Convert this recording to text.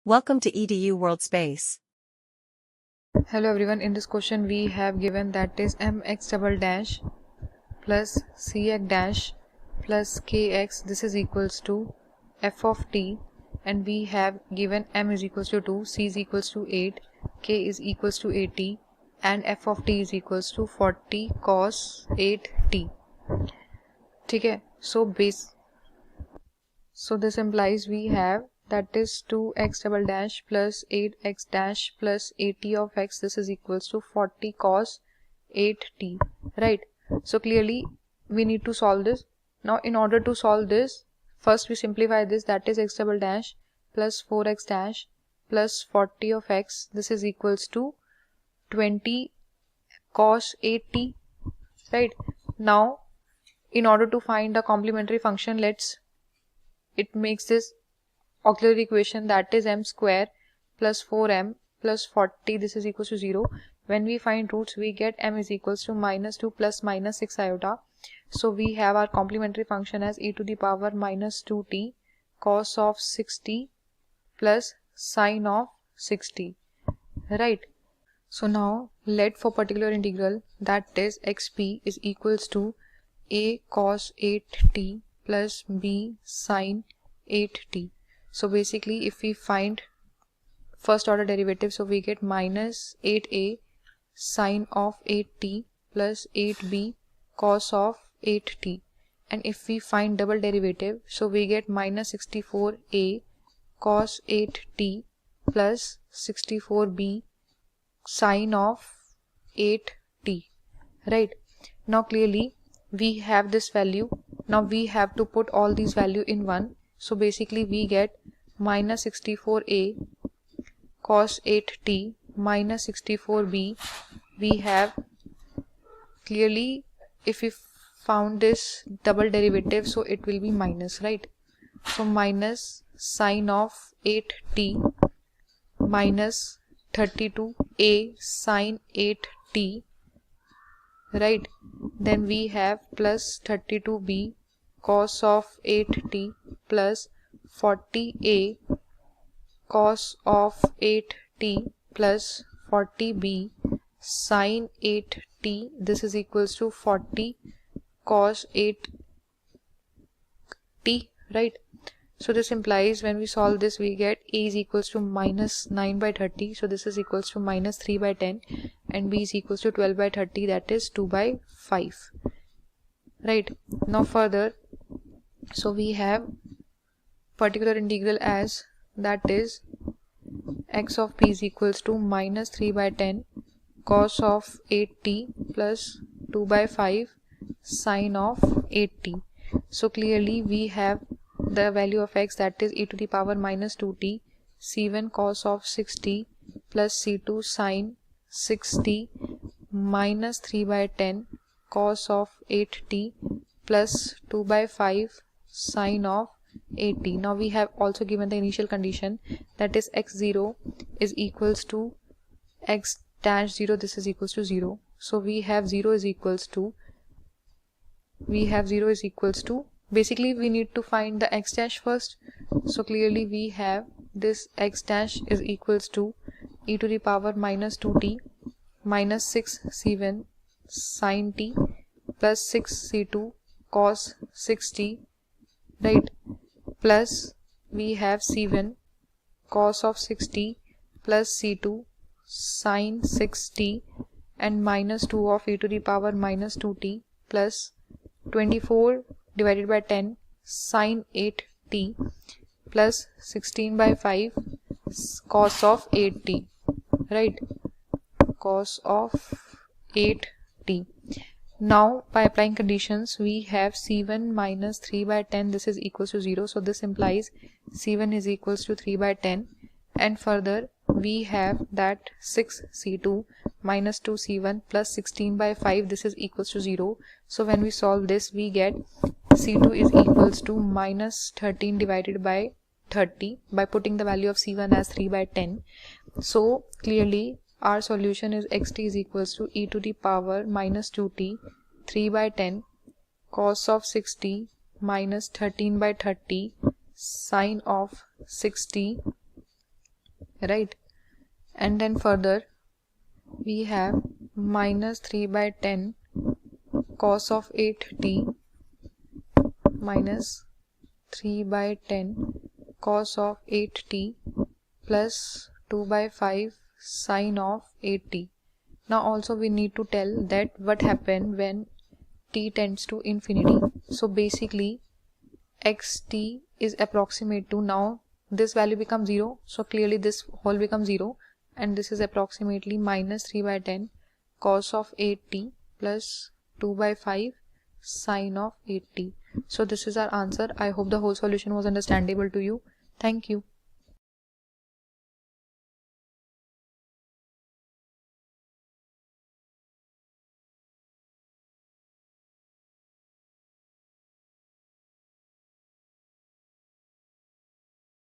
Welcome to EDU World Space. Hello everyone, in this question we have given that is mx double dash plus cx dash plus kx, this is equals to f of t, and we have given m is equals to 2, c is equals to 8, k is equals to 80 and f of t is equals to 40 cos 8t. ठीक है, so this implies we have that is 2x double dash plus 8x dash plus 80 of x, this is equals to 40 cos 8t, right? So clearly we need to solve this. Now in order to solve this, first we simplify this, that is x double dash plus 4x dash plus 40 of x, this is equals to 20 cos 8t, right? Now in order to find the complementary function, it makes this auxiliary equation, that is m square plus 4m plus 40, this is equals to 0. When we find roots, we get m is equals to minus 2 plus minus 6 iota. So we have our complementary function as e to the power minus 2t cos of 60 plus sine of 60, right? So now let for particular integral, that is xp is equals to a cos 8t plus b sine 8t. So basically if we find first order derivative, so we get minus 8a sine of 8t plus 8b cos of 8t, and if we find double derivative, so we get minus 64a cos 8t plus 64b sine of 8t, right? Now clearly we have this value. Now we have to put all these value in one. So basically we get minus 64a cos 8t minus 64b. We have clearly, if we found this double derivative, so it will be minus, right? So minus sine of 8t minus 32a sine 8t, right? Then we have plus 32b cos of 8t plus 40a cos of 8t plus 40b sine 8t, this is equals to 40 cos 8t, right? So this implies when we solve this, we get a is equals to minus 9 by 30, so this is equals to minus 3 by 10, and b is equals to 12 by 30, that is 2 by 5, right? Now further, so we have particular integral as, that is x of p is equals to minus 3 by 10 cos of 8t plus 2 by 5 sine of 8t. So clearly we have the value of x, that is e to the power minus 2t c1 cos of 6t plus c2 sine 6t minus 3 by 10 cos of 8t plus 2 by 5 sine of 8t. Now we have also given the initial condition, that is x0 is equals to x dash 0, this is equals to 0. So we have 0 is equals to, basically we need to find the x dash first. So clearly we have this x dash is equals to e to the power minus 2t minus 6 c1 sine t plus 6 c2 cos 6t, right? Plus we have c1 cos of 6t plus c2 sine 6t and minus 2 of e to the power minus 2t plus 24 divided by 10 sine 8t plus 16 by 5 cos of 8t, right? Cos of 8t. Now by applying conditions, we have c1 minus 3 by 10, this is equals to 0. So this implies c1 is equals to 3 by 10, and further we have that 6 c2 minus 2 c1 plus 16 by 5, this is equals to 0. So when we solve this, we get c2 is equals to minus 13 divided by 30 by putting the value of c1 as 3 by 10. So clearly our solution is xt is equals to e to the power minus 2t 3 by 10 cos of 6t minus 13 by 30 sine of 6t right? And then further we have minus 3 by 10 cos of 8t minus 3 by 10 cos of 8t plus 2 by 5 sine of 8t. Now also we need to tell that what happened when t tends to infinity. So basically xt is approximate to, now this value becomes 0, so clearly this whole becomes 0, and this is approximately minus 3 by 10 cos of 8t plus 2 by 5 sine of 8t. So this is our answer. I hope the whole solution was understandable to you. Thank you.